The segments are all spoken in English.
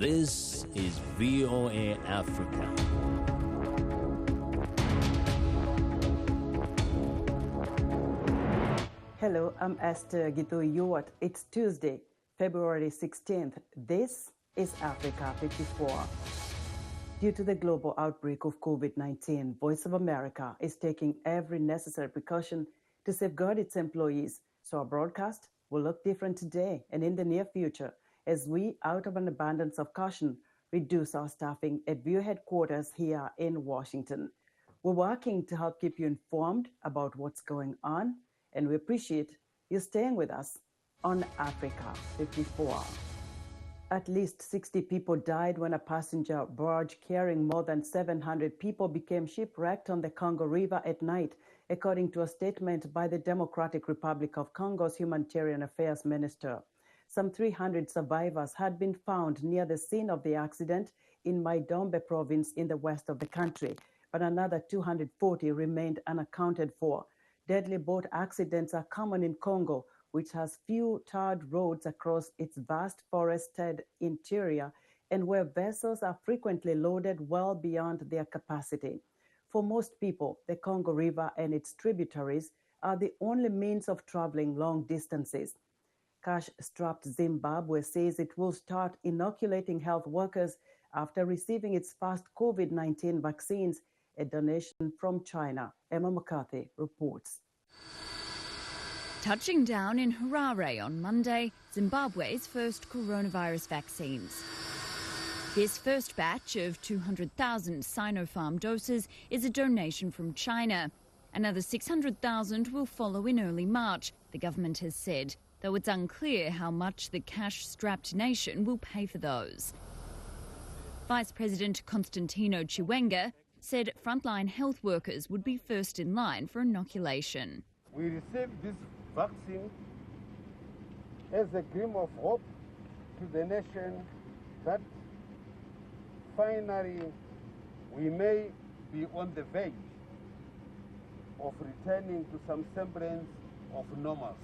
This is VOA Africa. Hello, I'm Esther Githui-Ewart. It's Tuesday, February 16th. This is Africa 54. Due to the global outbreak of COVID-19, Voice of America is taking every necessary precaution to safeguard its employees. So our broadcast will look different today and in the near future as we, out of an abundance of caution, reduce our staffing at VOA headquarters here in Washington. We're working to help keep you informed about what's going on, and we appreciate you staying with us on Africa 54. At least 60 people died when a passenger barge carrying more than 700 people became shipwrecked on the Congo River at night, according to a statement by the Democratic Republic of Congo's Humanitarian Affairs Minister. Some 300 survivors had been found near the scene of the accident in Mai-Ndombe province in the west of the country, but another 240 remained unaccounted for. Deadly boat accidents are common in Congo, which has few tarred roads across its vast forested interior and where vessels are frequently loaded well beyond their capacity. For most people, the Congo River and its tributaries are the only means of traveling long distances. Cash-strapped Zimbabwe says it will start inoculating health workers after receiving its first COVID-19 vaccines, a donation from China. Emma McCarthy reports. Touching down in Harare on Monday, Zimbabwe's first coronavirus vaccines. This first batch of 200,000 Sinopharm doses is a donation from China. Another 600,000 will follow in early March, the government has said, though it's unclear how much the cash-strapped nation will pay for those. Vice President Constantino Chiwenga said frontline health workers would be first in line for inoculation. We received this vaccine as a gleam of hope to the nation that finally we may be on the verge of returning to some semblance of normalcy.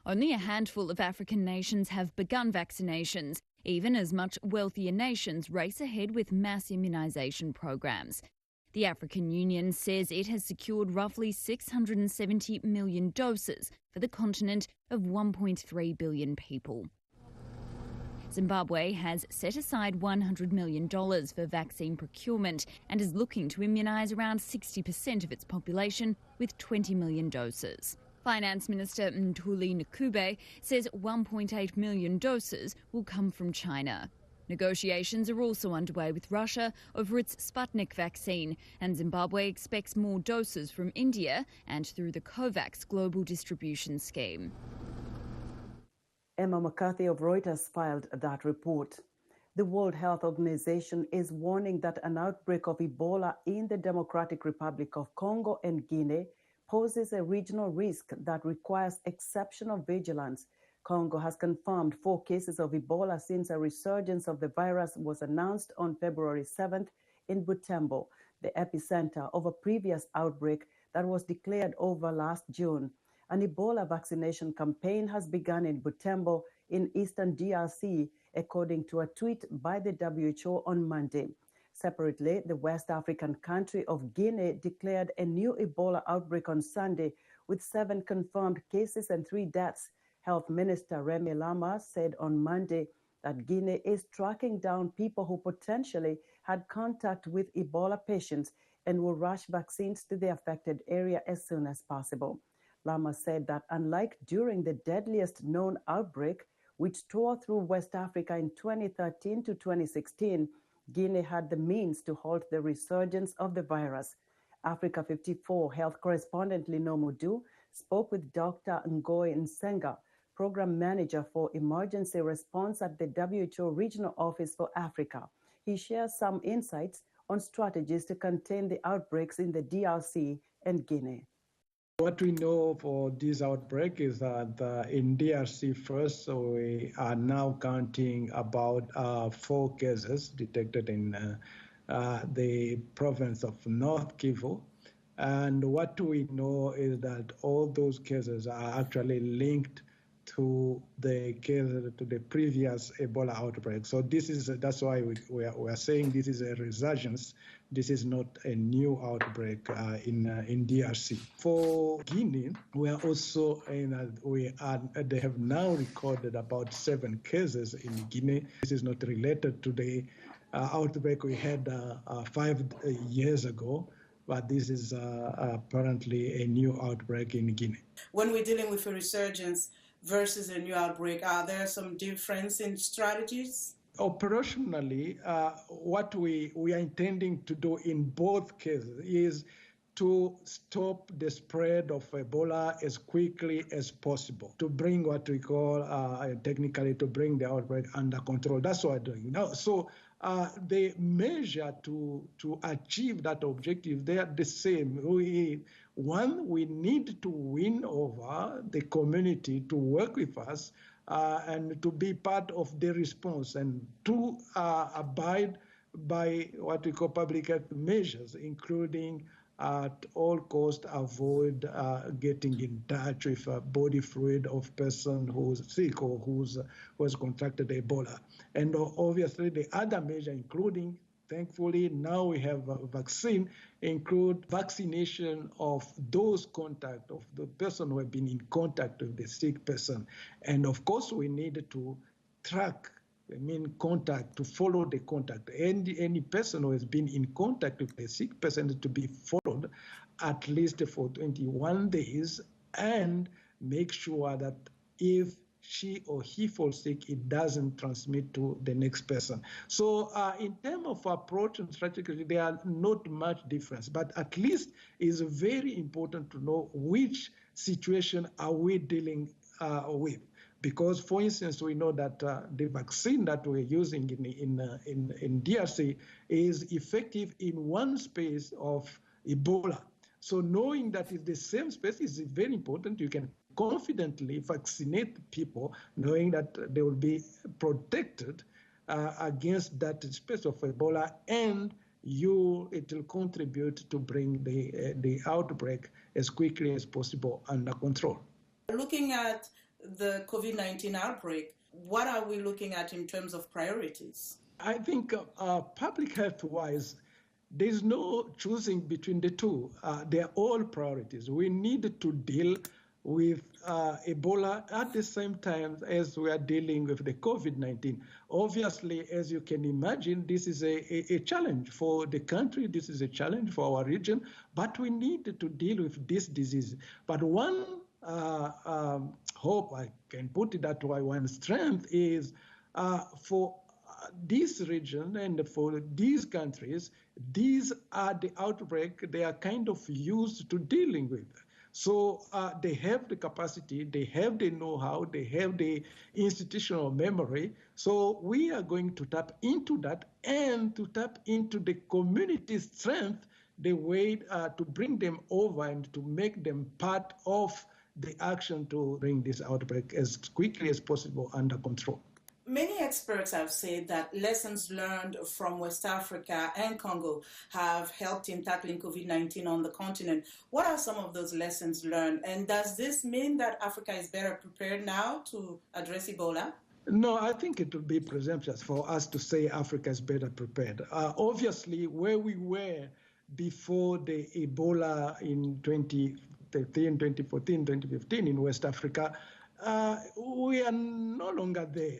Only a handful of African nations have begun vaccinations, even as much wealthier nations race ahead with mass immunisation programs. The African Union says it has secured roughly 670 million doses for the continent of 1.3 billion people. Zimbabwe has set aside $100 million for vaccine procurement and is looking to immunise around 60% of its population with 20 million doses. Finance Minister Ntuli Nkube says 1.8 million doses will come from China. Negotiations are also underway with Russia over its Sputnik vaccine, and Zimbabwe expects more doses from India and through the COVAX global distribution scheme. Emma McCarthy of Reuters filed that report. The World Health Organization is warning that an outbreak of Ebola in the Democratic Republic of Congo and Guinea poses a regional risk that requires exceptional vigilance. Congo has confirmed 4 cases of Ebola since a resurgence of the virus was announced on February 7th in Butembo, the epicenter of a previous outbreak that was declared over last June. An Ebola vaccination campaign has begun in Butembo in eastern DRC, according to a tweet by the WHO on Monday. Separately, the West African country of Guinea declared a new Ebola outbreak on Sunday with 7 confirmed cases and 3 deaths. Health Minister Remy Lama said on Monday that Guinea is tracking down people who potentially had contact with Ebola patients and will rush vaccines to the affected area as soon as possible. Lama said that unlike during the deadliest known outbreak, which tore through West Africa in 2013 to 2016, Guinea had the means to halt the resurgence of the virus. Africa 54 health correspondent Lino Mudu spoke with Dr. Ngozi Nsenga, program manager for emergency response at the WHO Regional Office for Africa. He shares some insights on strategies to contain the outbreaks in the DRC and Guinea. What we know for this outbreak is that in DRC first, so we are now counting about 4 cases detected in the province of North Kivu. And what we know is that all those cases are actually linked to the previous Ebola outbreak. So that's why we are saying this is a resurgence. This is not a new outbreak in DRC. For Guinea, we are also they have now recorded about 7 cases in Guinea. This is not related to the outbreak we had 5 years ago, but this is apparently a new outbreak in Guinea. When we're dealing with a resurgence versus a new outbreak, are there some difference in strategies? Operationally, what we are intending to do in both cases is to stop the spread of Ebola as quickly as possible, to bring what we call technically to bring the outbreak under control. That's what we're doing now. So the measure to achieve that objective, they are the same. We need to win over the community to work with us and to be part of the response and to abide by what we call public health measures, including at all costs avoid getting in touch with a body fluid of person who's sick or who has contracted Ebola. And obviously the other measure, including, thankfully, now we have a vaccine, include vaccination of those contact, of the person who have been in contact with the sick person. And of course, we need to track contact, to follow the contact. Any person who has been in contact with a sick person is to be followed at least for 21 days and make sure that if she or he falls sick, it doesn't transmit to the next person. So in terms of approach and strategy, there are not much difference, but at least it's very important to know which situation are we dealing with. Because, for instance, we know that the vaccine that we're using in DRC is effective in one space of Ebola. So knowing that it's the same space is very important. You can confidently vaccinate people, knowing that they will be protected against that space of Ebola, and it will contribute to bring the outbreak as quickly as possible under control. Looking at the COVID-19 outbreak, what are we looking at in terms of priorities? I think public health-wise, there's no choosing between the two. They're all priorities. We need to deal with Ebola at the same time as we are dealing with the COVID-19. Obviously, as you can imagine, this is a challenge for the country. This is a challenge for our region, but we need to deal with this disease. But one hope, I can put it that way, one strength is for this region and for these countries, these are the outbreak they are kind of used to dealing with. So they have the capacity, they have the know-how, they have the institutional memory. So we are going to tap into that and to tap into the community strength, the way to bring them over and to make them part of the action to bring this outbreak as quickly as possible under control. Many experts have said that lessons learned from West Africa and Congo have helped in tackling COVID-19 on the continent. What are some of those lessons learned? And does this mean that Africa is better prepared now to address Ebola? No, I think it would be presumptuous for us to say Africa is better prepared. Obviously, where we were before the Ebola in 2013, 2014, 2015 in West Africa, we are no longer there,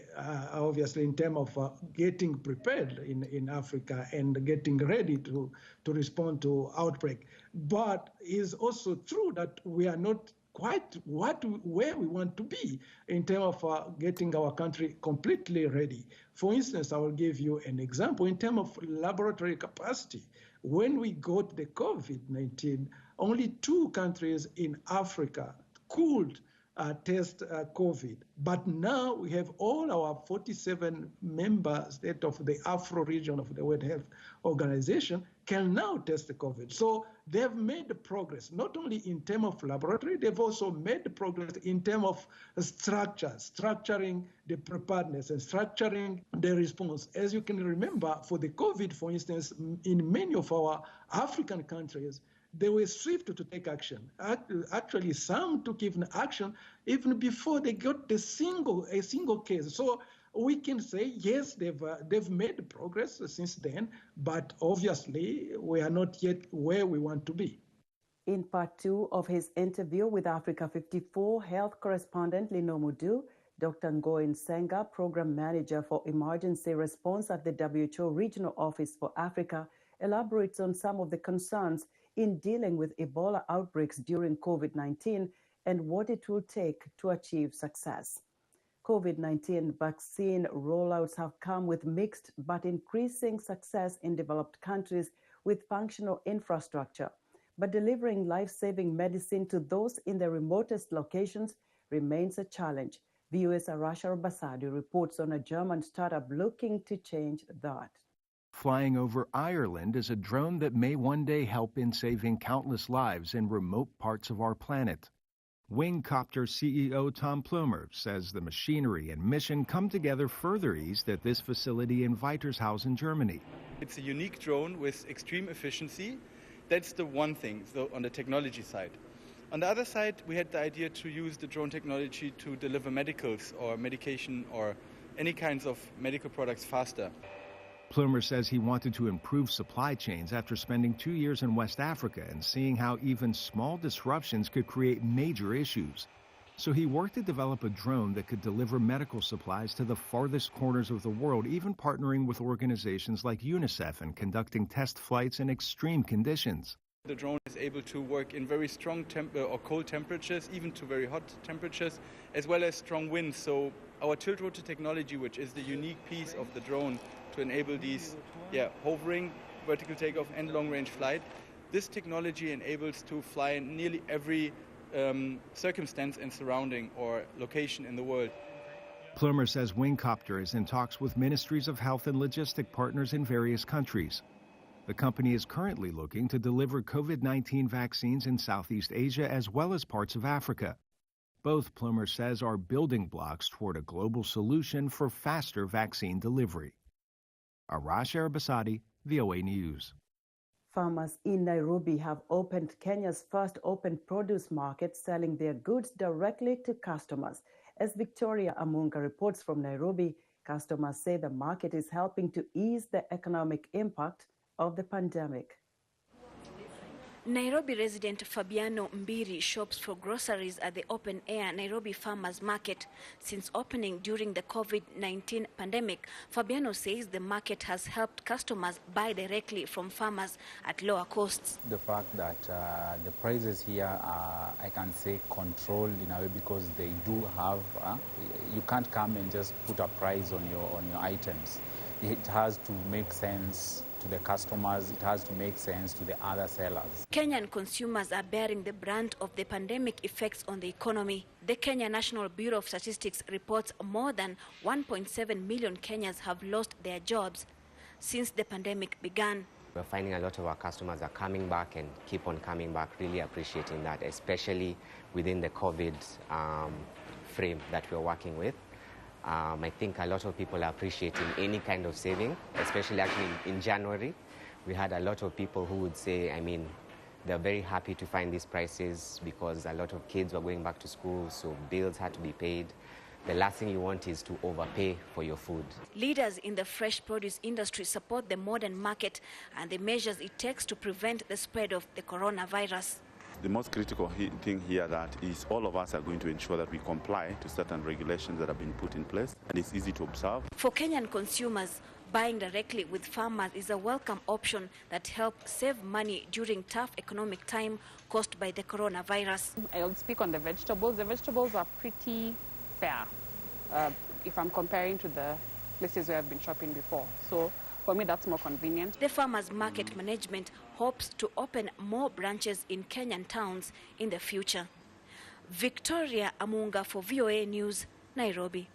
obviously, in terms of getting prepared in Africa and getting ready to respond to outbreak. But it's also true that we are not quite where we want to be in terms of getting our country completely ready. For instance, I will give you an example in terms of laboratory capacity. When we got the COVID-19, only 2 countries in Africa could test COVID. But now we have all our 47 member states of the Afro region of the World Health Organization can now test the COVID. So they've made progress, not only in terms of laboratory, they've also made progress in terms of structuring the preparedness and structuring the response. As you can remember, for the COVID, for instance, in many of our African countries, they were swift to take action. Actually, some took even action even before they got a single case. So we can say, yes, they've made progress since then, but obviously we are not yet where we want to be. In part 2 of his interview with Africa 54 health correspondent Lino Mudu, Dr. Ngozi Nsenga, Program Manager for Emergency Response at the WHO Regional Office for Africa, elaborates on some of the concerns in dealing with Ebola outbreaks during COVID-19 and what it will take to achieve success. COVID-19 vaccine rollouts have come with mixed but increasing success in developed countries with functional infrastructure. But delivering life-saving medicine to those in the remotest locations remains a challenge. VOA's Arasha Basadi reports on a German startup looking to change that. Flying over Ireland is a drone that may one day help in saving countless lives in remote parts of our planet. Wingcopter CEO Tom Plumer says the machinery and mission come together further east at this facility in Weitershausen, Germany. It's a unique drone with extreme efficiency. That's the one thing, so on the technology side. On the other side, we had the idea to use the drone technology to deliver medicals or medication or any kinds of medical products faster. Plumer says he wanted to improve supply chains after spending 2 years in West Africa and seeing how even small disruptions could create major issues. So he worked to develop a drone that could deliver medical supplies to the farthest corners of the world, even partnering with organizations like UNICEF and conducting test flights in extreme conditions. The drone is able to work in very strong or cold temperatures, even to very hot temperatures, as well as strong winds. So our tilt rotor technology, which is the unique piece of the drone to enable these hovering, vertical takeoff and long-range flight, this technology enables to fly in nearly every circumstance and surrounding or location in the world. Plumer says Wingcopter is in talks with ministries of health and logistic partners in various countries. The company is currently looking to deliver COVID-19 vaccines in Southeast Asia as well as parts of Africa. Both, Plumer says, are building blocks toward a global solution for faster vaccine delivery. Arash Arabasadi, VOA News. Farmers in Nairobi have opened Kenya's first open produce market, selling their goods directly to customers. As Victoria Amunga reports from Nairobi, customers say the market is helping to ease the economic impact of the pandemic. Nairobi resident Fabiano Mbiri shops for groceries at the open-air Nairobi Farmers Market. Since opening during the COVID-19 pandemic, Fabiano says the market has helped customers buy directly from farmers at lower costs. The fact that the prices here are, I can say, controlled in a way, because they do have, you can't come and just put a price on your items. It has to make sense to the customers, it has to make sense to the other sellers. Kenyan consumers are bearing the brunt of the pandemic effects on the economy. The Kenya National Bureau of Statistics reports more than 1.7 million Kenyans have lost their jobs since the pandemic began. We're finding a lot of our customers are coming back and keep on coming back, really appreciating that, especially within the COVID frame that we're working with. I think a lot of people are appreciating any kind of saving, especially actually in January. We had a lot of people who would say, they're very happy to find these prices because a lot of kids were going back to school, so bills had to be paid. The last thing you want is to overpay for your food. Leaders in the fresh produce industry support the modern market and the measures it takes to prevent the spread of the coronavirus. The most critical thing here that is all of us are going to ensure that we comply to certain regulations that have been put in place, and it's easy to observe. For Kenyan consumers, buying directly with farmers is a welcome option that helps save money during tough economic time caused by the coronavirus. I'll speak on the vegetables. The vegetables are pretty fair if I'm comparing to the places where I've been shopping before. So for me, that's more convenient. The farmers' market management hopes to open more branches in Kenyan towns in the future. Victoria Amunga for VOA News, Nairobi.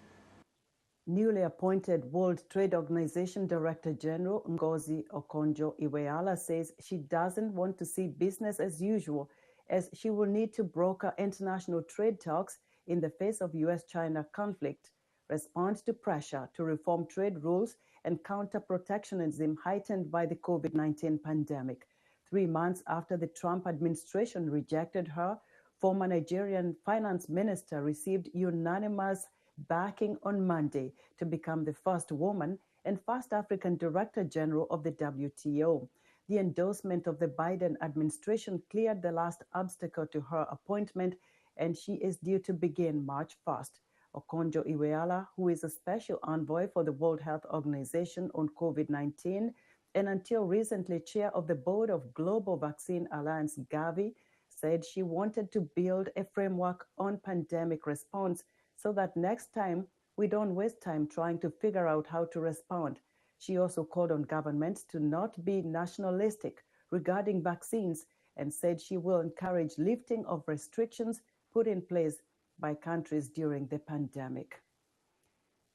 Newly appointed World Trade Organization Director General Ngozi Okonjo-Iweala says she doesn't want to see business as usual, as she will need to broker international trade talks in the face of US-China conflict, respond to pressure to reform trade rules, and counter protectionism heightened by the COVID-19 pandemic. 3 months after the Trump administration rejected her, former Nigerian finance minister received unanimous backing on Monday to become the first woman and first African Director General of the WTO. The endorsement of the Biden administration cleared the last obstacle to her appointment, and she is due to begin March 1st. Okonjo-Iweala, who is a special envoy for the World Health Organization on COVID-19 and until recently chair of the board of Global Vaccine Alliance Gavi, said she wanted to build a framework on pandemic response so that next time we don't waste time trying to figure out how to respond. She also called on governments to not be nationalistic regarding vaccines and said she will encourage lifting of restrictions put in place by countries during the pandemic.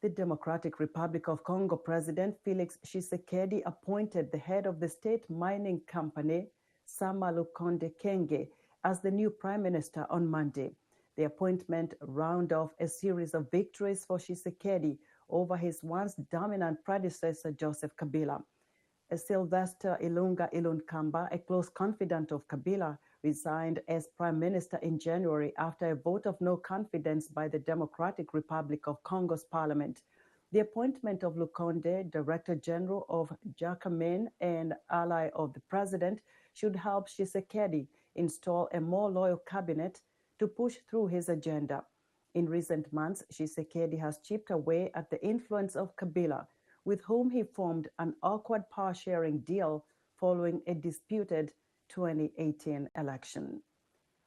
The Democratic Republic of Congo President Felix Tshisekedi appointed the head of the state mining company, Sama Lukonde Kenge, as the new prime minister on Monday. The appointment rounded off a series of victories for Tshisekedi over his once dominant predecessor, Joseph Kabila. Sylvester Ilunga Ilunkamba, a close confidant of Kabila, resigned as prime minister in January after a vote of no confidence by the Democratic Republic of Congo's parliament. The appointment of Lukonde, Director General of Jacquemin and ally of the president, should help Tshisekedi install a more loyal cabinet to push through his agenda. In recent months, Tshisekedi has chipped away at the influence of Kabila, with whom he formed an awkward power-sharing deal following a disputed 2018 election.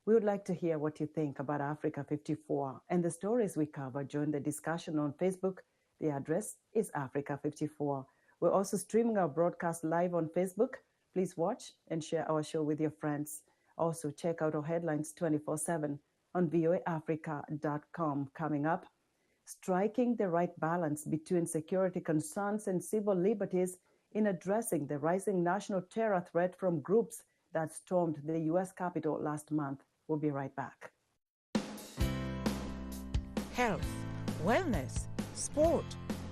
We would like to hear what you think about Africa 54 and the stories we cover. Join the discussion on Facebook. The address is Africa 54. We're also streaming our broadcast live on Facebook. Please watch and share our show with your friends. Also, check out our headlines 24/7 on voaafrica.com. Coming up, striking the right balance between security concerns and civil liberties in addressing the rising national terror threat from groups that stormed the U.S. Capitol last month. We'll be right back. Health, wellness, sport,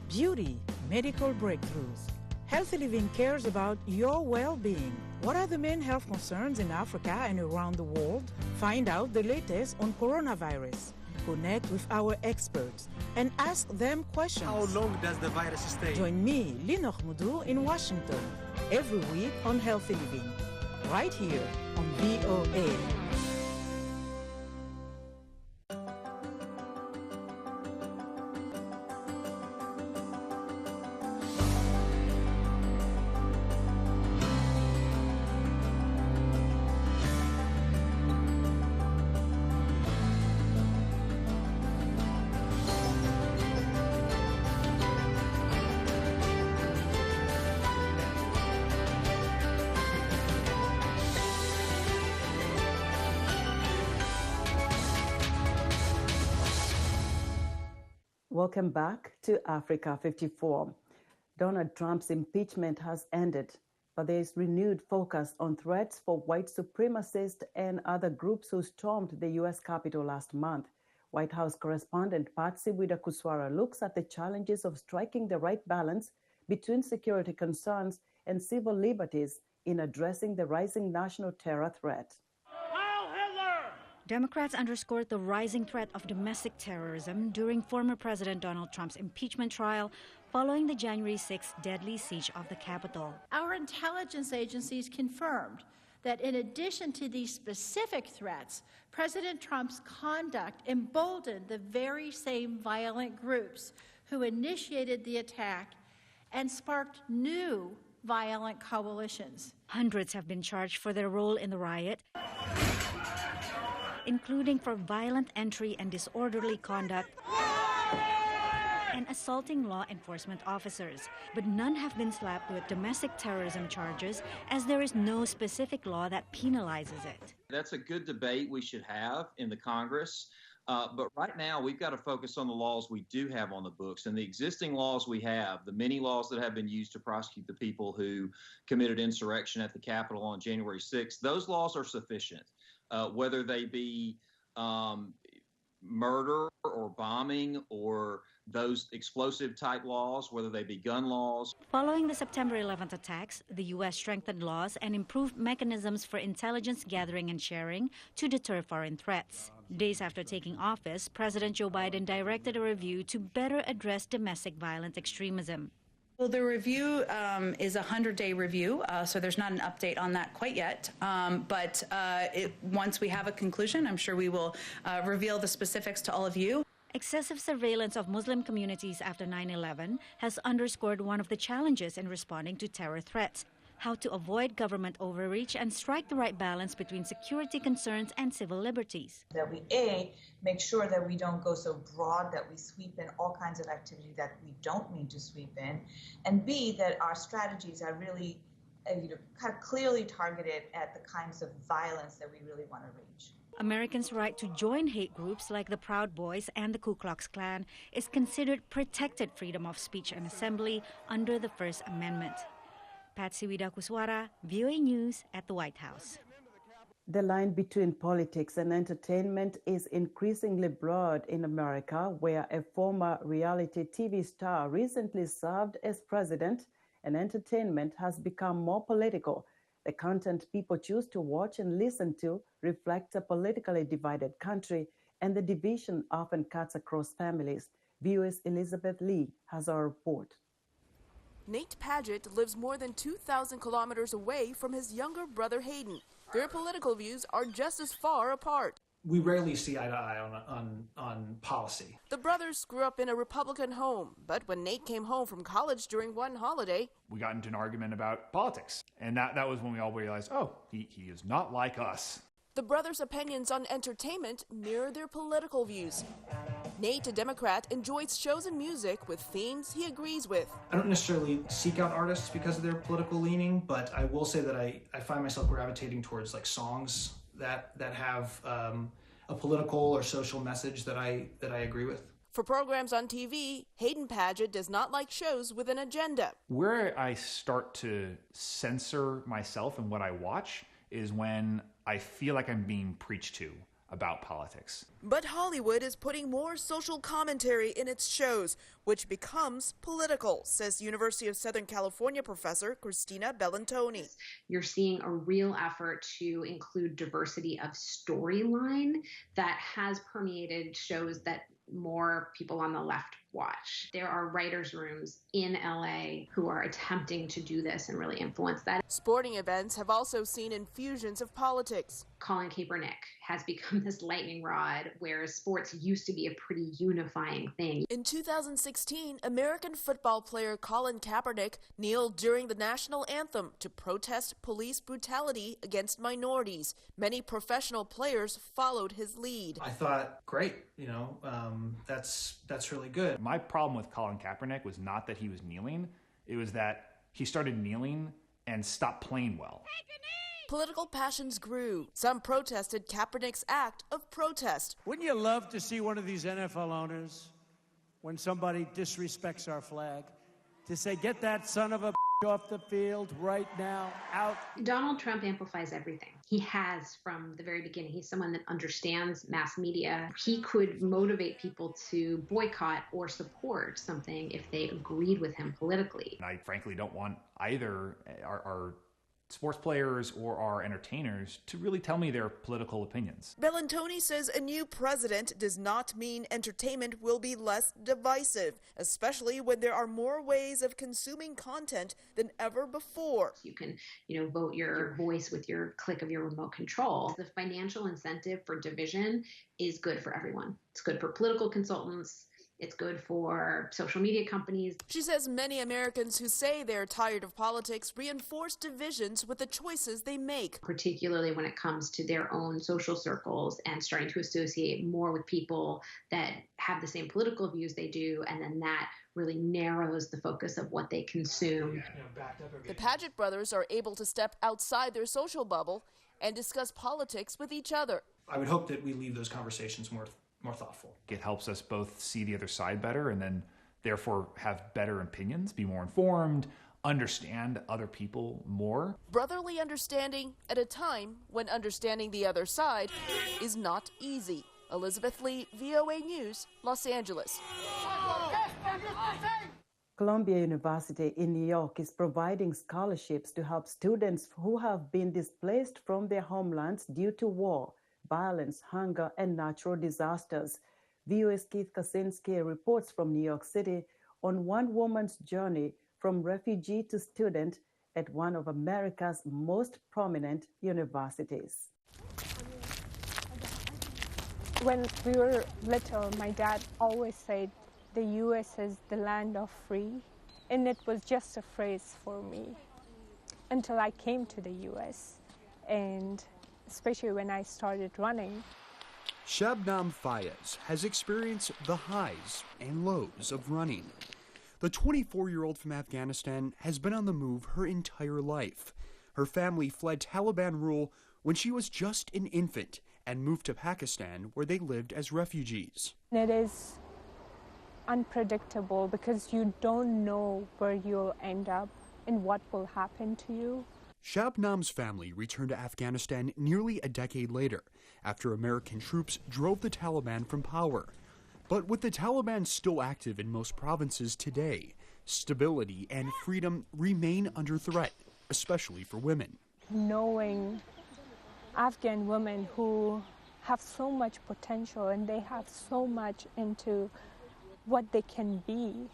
beauty, medical breakthroughs. Healthy Living cares about your well-being. What are the main health concerns in Africa and around the world? Find out the latest on coronavirus. Connect with our experts and ask them questions. How long does the virus stay? Join me, Linor Mudu, in Washington every week on Healthy Living, right here on VOA. Welcome back to Africa 54. Donald Trump's impeachment has ended, but there is renewed focus on threats for white supremacists and other groups who stormed the U.S. Capitol last month. White House correspondent Patsy Widakuswara looks at the challenges of striking the right balance between security concerns and civil liberties in addressing the rising national terror threat. Democrats underscored the rising threat of domestic terrorism during former President Donald Trump's impeachment trial following the January 6th deadly siege of the Capitol. Our intelligence agencies confirmed that in addition to these specific threats, President Trump's conduct emboldened the very same violent groups who initiated the attack and sparked new violent coalitions. Hundreds have been charged for their role in the riot, including for violent entry and disorderly conduct and assaulting law enforcement officers. But none have been slapped with domestic terrorism charges, as there is no specific law that penalizes it. That's a good debate we should have in the Congress. But right now, we've got to focus on the laws we do have on the books. And the existing laws we have, the many laws that have been used to prosecute the people who committed insurrection at the Capitol on January 6th, those laws are sufficient. Whether they be murder or bombing or those explosive type laws, whether they be gun laws. Following the September 11th attacks, the U.S. strengthened laws and improved mechanisms for intelligence gathering and sharing to deter foreign threats. Days after taking office, President Joe Biden directed a review to better address domestic violent extremism. Well, the review is a 100-day review, so there's not an update on that quite yet. But once we have a conclusion, I'm sure we will reveal the specifics to all of you. Excessive surveillance of Muslim communities after 9/11 has underscored one of the challenges in responding to terror threats: how to avoid government overreach and strike the right balance between security concerns and civil liberties. That we, A, make sure that we don't go so broad that we sweep in all kinds of activity that we don't mean to sweep in, and B, that our strategies are really kind of clearly targeted at the kinds of violence that we really want to reach. Americans' right to join hate groups like the Proud Boys and the Ku Klux Klan is considered protected freedom of speech and assembly under the First Amendment. Patsy Widakuswara, VOA News at the White House. The line between politics and entertainment is increasingly blurred in America, where a former reality TV star recently served as president, and entertainment has become more political. The content people choose to watch and listen to reflects a politically divided country, and the division often cuts across families. VOA's Elizabeth Lee has our report. Nate Padgett lives more than 2,000 kilometers away from his younger brother Hayden. Their political views are just as far apart. We rarely see eye to eye on policy. The brothers grew up in a Republican home, but when Nate came home from college during one holiday, we got into an argument about politics. And that was when we all realized, oh, he is not like us. The brothers' opinions on entertainment mirror their political views. Nate, a Democrat, enjoys shows and music with themes he agrees with. I don't necessarily seek out artists because of their political leaning, but I will say that I find myself gravitating towards like songs that have a political or social message that I agree with. For programs on TV, Hayden Padgett does not like shows with an agenda. Where I start to censor myself and what I watch is when I feel like I'm being preached to about politics. But Hollywood is putting more social commentary in its shows, which becomes political, says University of Southern California professor Christina Bellantoni. You're seeing a real effort to include diversity of storyline that has permeated shows that more people on the left watch. There are writers' rooms in LA who are attempting to do this and really influence that. Sporting events have also seen infusions of politics. Colin Kaepernick has become this lightning rod, whereas sports used to be a pretty unifying thing. In 2016, American football player Colin Kaepernick kneeled during the national anthem to protest police brutality against minorities. Many professional players followed his lead. I thought, great, that's really good. My problem with Colin Kaepernick was not that he was kneeling, it was that he started kneeling and stopped playing well. Political passions grew. Some protested Kaepernick's act of protest. Wouldn't you love to see one of these NFL owners, when somebody disrespects our flag, to say, get that son of a off the field right now, out? Donald Trump amplifies everything. He has from the very beginning. He's someone that understands mass media. He could motivate people to boycott or support something if they agreed with him politically. And I frankly don't want either our sports players or our entertainers to really tell me their political opinions. Bellantoni says a new president does not mean entertainment will be less divisive, especially when there are more ways of consuming content than ever before. You can, vote your voice with your click of your remote control. The financial incentive for division is good for everyone. It's good for political consultants. It's good for social media companies. She says many Americans who say they're tired of politics reinforce divisions with the choices they make. Particularly when it comes to their own social circles and starting to associate more with people that have the same political views they do, and then that really narrows the focus of what they consume. The Padgett brothers are able to step outside their social bubble and discuss politics with each other. I would hope that we leave those conversations more thoughtful. It helps us both see the other side better and then therefore have better opinions, be more informed, understand other people more. Brotherly understanding at a time when understanding the other side is not easy. Elizabeth Lee, VOA News, Los Angeles. Columbia University in New York is providing scholarships to help students who have been displaced from their homelands due to war, violence, hunger, and natural disasters. VOA's Keith Kaczynski reports from New York City on one woman's journey from refugee to student at one of America's most prominent universities. When we were little, my dad always said, the U.S. is the land of free, and it was just a phrase for me until I came to the U.S., and especially when I started running. Shabnam Fayez has experienced the highs and lows of running. The 24-year-old from Afghanistan has been on the move her entire life. Her family fled Taliban rule when she was just an infant and moved to Pakistan, where they lived as refugees. It is unpredictable because you don't know where you'll end up and what will happen to you. Shabnam's family returned to Afghanistan nearly a decade later, after American troops drove the Taliban from power. But with the Taliban still active in most provinces today, stability and freedom remain under threat, especially for women. Knowing Afghan women who have so much potential and they have so much into what they can be,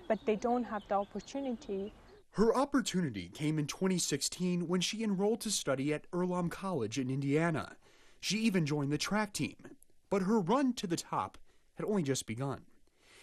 but they don't have the opportunity. Her opportunity came in 2016 when she enrolled to study at Earlham College in Indiana. She even joined the track team, but her run to the top had only just begun.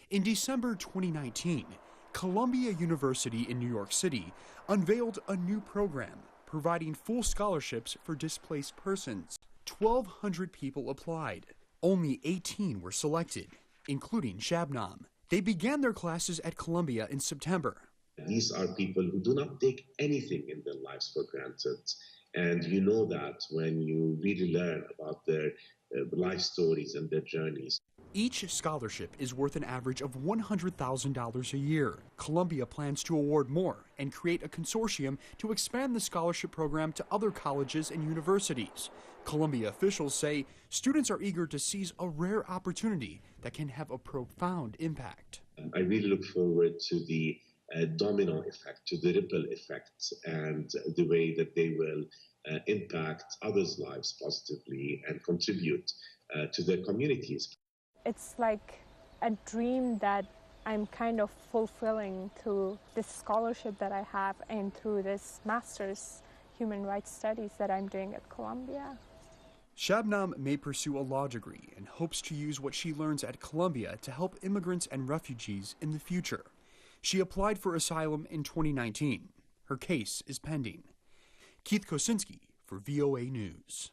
In December 2019, Columbia University in New York City unveiled a new program providing full scholarships for displaced persons. 1,200 people applied. Only 18 were selected, including Shabnam. They began their classes at Columbia in September. These are people who do not take anything in their lives for granted. And you know that when you really learn about their life stories and their journeys. Each scholarship is worth an average of $100,000 a year. Columbia plans to award more and create a consortium to expand the scholarship program to other colleges and universities. Columbia officials say students are eager to seize a rare opportunity that can have a profound impact. I really look forward to the domino effect, to the ripple effect, and the way that they will impact others' lives positively and contribute to their communities. It's like a dream that I'm kind of fulfilling through this scholarship that I have and through this master's human rights studies that I'm doing at Columbia. Shabnam may pursue a law degree and hopes to use what she learns at Columbia to help immigrants and refugees in the future. She applied for asylum in 2019. Her case is pending. Keith Kaczynski for VOA News.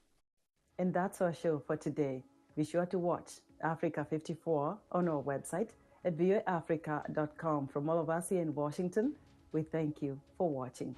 And that's our show for today. Be sure to watch Africa 54 on our website at voaafrica.com. From all of us here in Washington, we thank you for watching.